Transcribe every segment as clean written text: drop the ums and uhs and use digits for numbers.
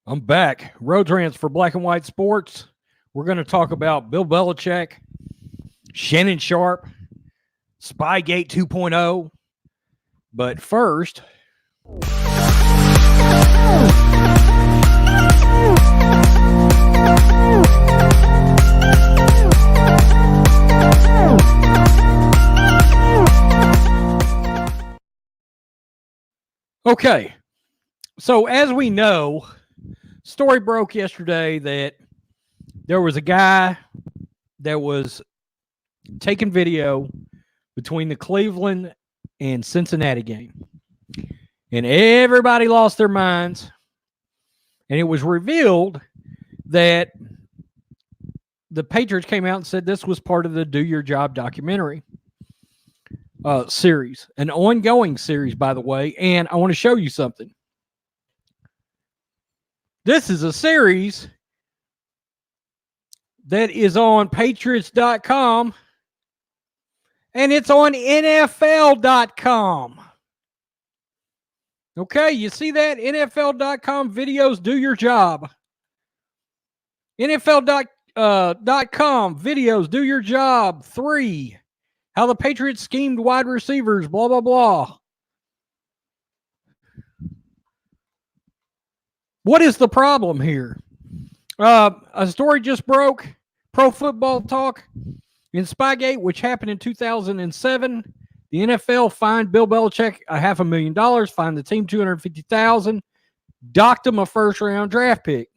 I'm back. Road Rants for Black and White Sports. We're going to talk about Bill Belichick, Shannon Sharpe, Spygate 2.0. But first, okay. So as we know, story broke yesterday that there was a guy that was taking video between the Cleveland and Cincinnati game. And everybody lost their minds. And it was revealed that the Patriots came out and said this was part of the Do Your Job documentary series, an ongoing series, by the way. And I want to show you something. This is a series that is on Patriots.com, and it's on NFL.com. Okay, you see that? NFL.com videos, Do Your Job. NFL.com videos, Do Your Job 3. How the Patriots schemed wide receivers, blah, blah, blah. What is the problem here? A story just broke. Pro Football Talk in Spygate, which happened in 2007. The NFL fined Bill Belichick $500,000, fined the team $250,000, docked him a first-round draft pick.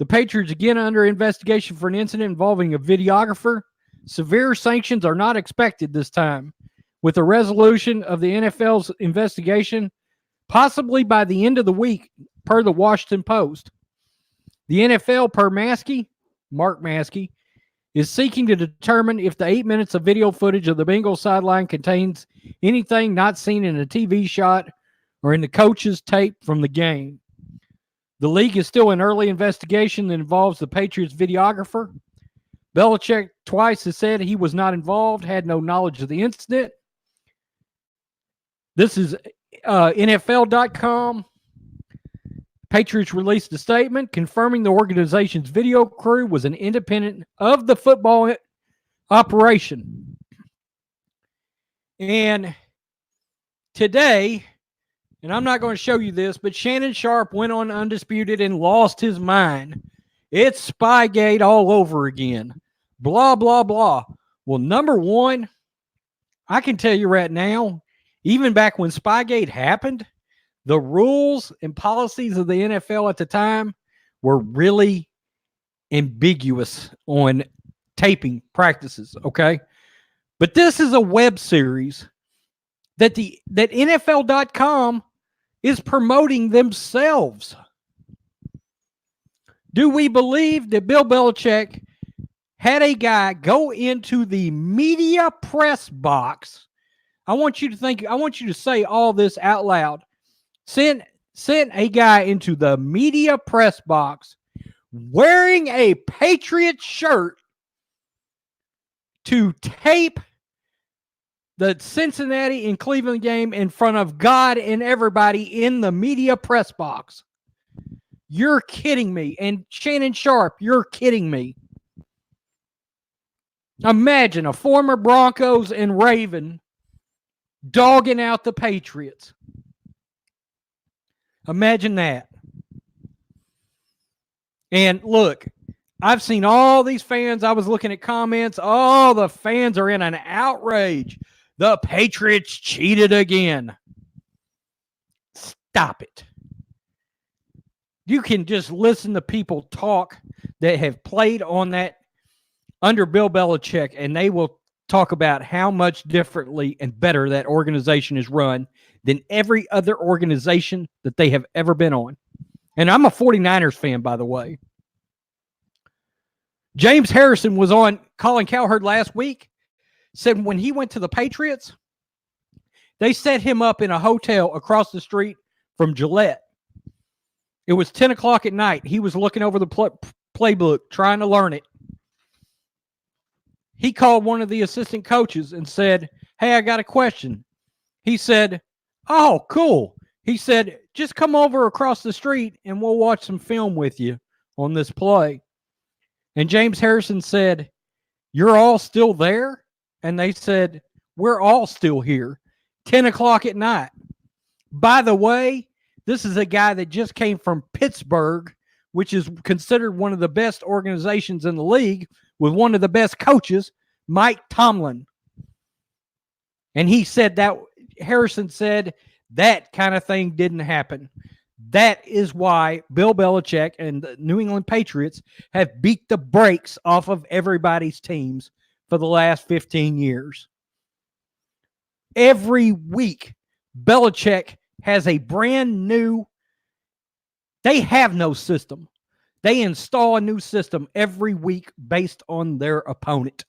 The Patriots again under investigation for an incident involving a videographer. Severe sanctions are not expected this time, with a resolution of the NFL's investigation possibly by the end of the week, per the Washington Post. The NFL, per Mark Maskey, is seeking to determine if the 8 minutes of video footage of the Bengals sideline contains anything not seen in a TV shot or in the coach's tape from the game. The league is still in early investigation that involves the Patriots videographer. Belichick twice has said he was not involved, had no knowledge of the incident. This is NFL.com. Patriots released a statement confirming the organization's video crew was an independent of the football operation. And today, and I'm not going to show you this, but Shannon Sharpe went on Undisputed and lost his mind. It's Spygate all over again. Blah, blah, blah. Well, number one, I can tell you right now, even back when Spygate happened, the rules and policies of the NFL at the time were really ambiguous on taping practices, okay? But this is a web series that NFL.com is promoting themselves. Do we believe that Bill Belichick had a guy go into the media press box? I want you to say all this out loud. Sent a guy into the media press box wearing a Patriots shirt to tape the Cincinnati and Cleveland game in front of God and everybody in the media press box. You're kidding me. And Shannon Sharpe, you're kidding me. Imagine a former Broncos and Raven dogging out the Patriots. Imagine that. And look, I've seen all these fans. I was looking at comments. All the fans are in an outrage. The Patriots cheated again. Stop it. You can just listen to people talk that have played on that under Bill Belichick, and they will talk about how much differently and better that organization is run than every other organization that they have ever been on. And I'm a 49ers fan, by the way. James Harrison was on Colin Cowherd last week, said when he went to the Patriots, they set him up in a hotel across the street from Gillette. It was 10 o'clock at night. He was looking over the playbook, trying to learn it. He called one of the assistant coaches and said, "Hey, I got a question." He said, "Oh, cool. He said, just come over across the street and we'll watch some film with you on this play. And James Harrison said, you're all still there? And they said, we're all still here. 10 o'clock at night. By the way, this is a guy that just came from Pittsburgh, which is considered one of the best organizations in the league, with one of the best coaches, Mike Tomlin. And he said that, Harrison said, that kind of thing didn't happen. That is why Bill Belichick and the New England Patriots have beat the brakes off of everybody's teams for the last 15 years. Every week, Belichick has a brand new, they have no system. They install a new system every week based on their opponent.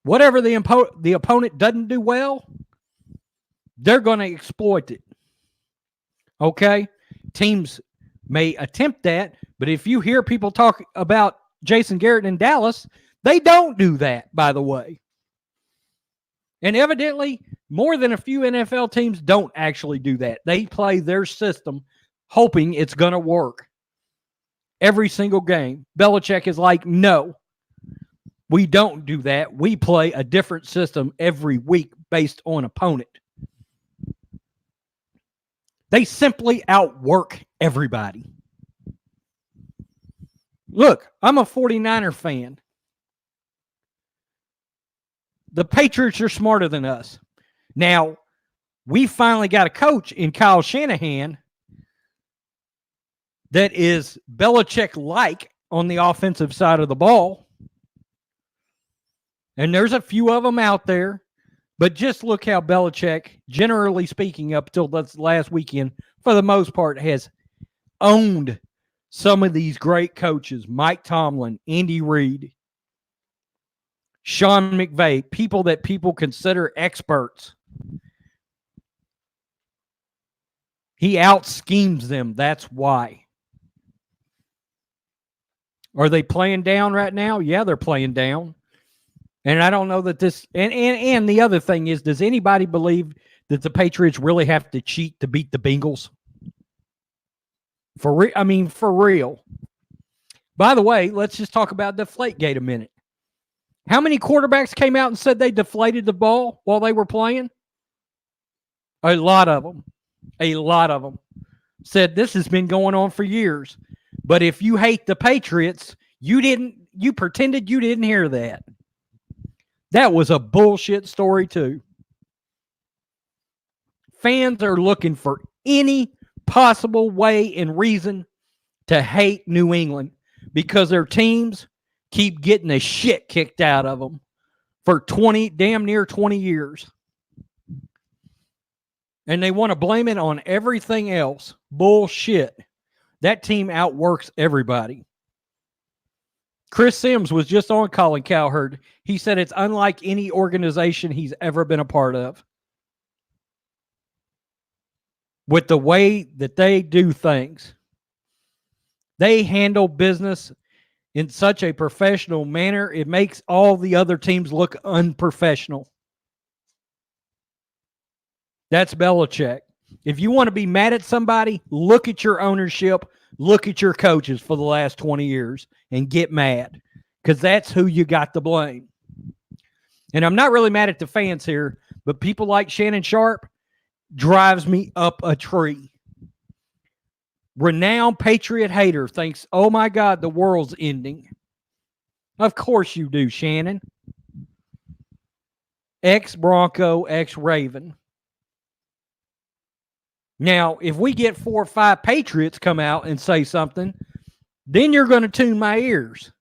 Whatever the opponent doesn't do well, they're going to exploit it. Okay? Teams may attempt that, but if you hear people talk about Jason Garrett in Dallas, they don't do that, by the way. And evidently, more than a few NFL teams don't actually do that. They play their system hoping it's going to work every single game. Belichick is like, no, we don't do that. We play a different system every week based on opponent. They simply outwork everybody. Look, I'm a 49er fan. The Patriots are smarter than us. Now, we finally got a coach in Kyle Shanahan that is Belichick-like on the offensive side of the ball. And there's a few of them out there. But just look how Belichick, generally speaking, up till this last weekend, for the most part, has owned some of these great coaches. Mike Tomlin, Andy Reid, Sean McVay, people that people consider experts. He out-schemes them. That's why. Are they playing down right now? Yeah, they're playing down. And I don't know that this and the other thing is, does anybody believe that the Patriots really have to cheat to beat the Bengals? For real. By the way, let's just talk about Deflategate a minute. How many quarterbacks came out and said they deflated the ball while they were playing? A lot of them. A lot of them said this has been going on for years. But if you hate the Patriots, you pretended you didn't hear that. That was a bullshit story, too. Fans are looking for any possible way and reason to hate New England because their teams keep getting the shit kicked out of them for damn near 20 years. And they want to blame it on everything else. Bullshit. That team outworks everybody. Chris Sims was just on Colin Cowherd. He said it's unlike any organization he's ever been a part of. With the way that they do things. They handle business in such a professional manner, it makes all the other teams look unprofessional. That's Belichick. If you want to be mad at somebody, look at your ownership, look at your coaches for the last 20 years and get mad because that's who you got to blame. And I'm not really mad at the fans here, but people like Shannon Sharpe drives me up a tree. Renowned Patriot hater thinks, oh my God, the world's ending. Of course you do, Shannon. Ex-Bronco, ex-Raven. Now, if we get 4 or 5 Patriots come out and say something, then you're going to tune my ears.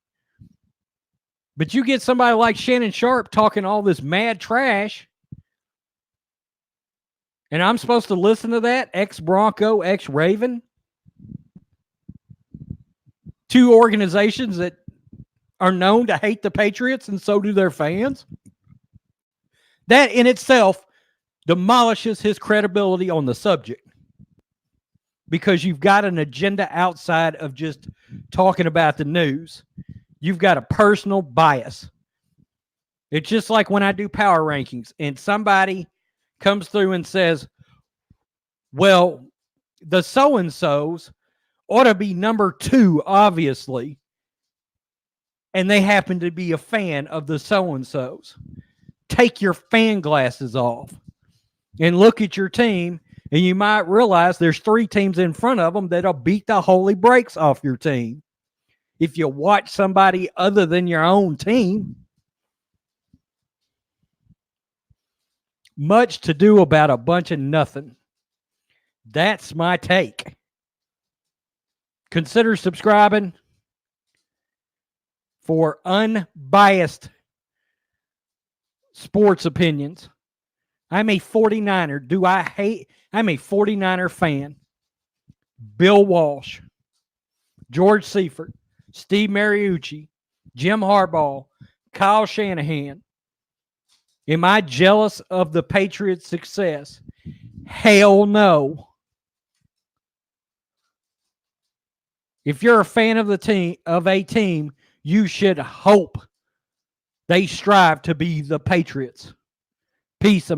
But you get somebody like Shannon Sharpe talking all this mad trash, and I'm supposed to listen to that? Ex-Bronco, ex-Raven? 2 organizations that are known to hate the Patriots, and so do their fans? That in itself demolishes his credibility on the subject. Because you've got an agenda outside of just talking about the news. You've got a personal bias. It's just like when I do power rankings and somebody comes through and says, Well, the so-and-sos ought to be number 2, obviously, and they happen to be a fan of the so-and-sos. Take your fan glasses off and look at your team, and you might realize there's 3 teams in front of them that'll beat the holy brakes off your team. If you watch somebody other than your own team, much to do about a bunch of nothing. That's my take. Consider subscribing for unbiased sports opinions. I'm a 49er. Do I hate? I'm a 49er fan. Bill Walsh, George Seifert, Steve Mariucci, Jim Harbaugh, Kyle Shanahan. Am I jealous of the Patriots' success? Hell no. If you're a fan of a team, you should hope they strive to be the Patriots. Peace. I'm out.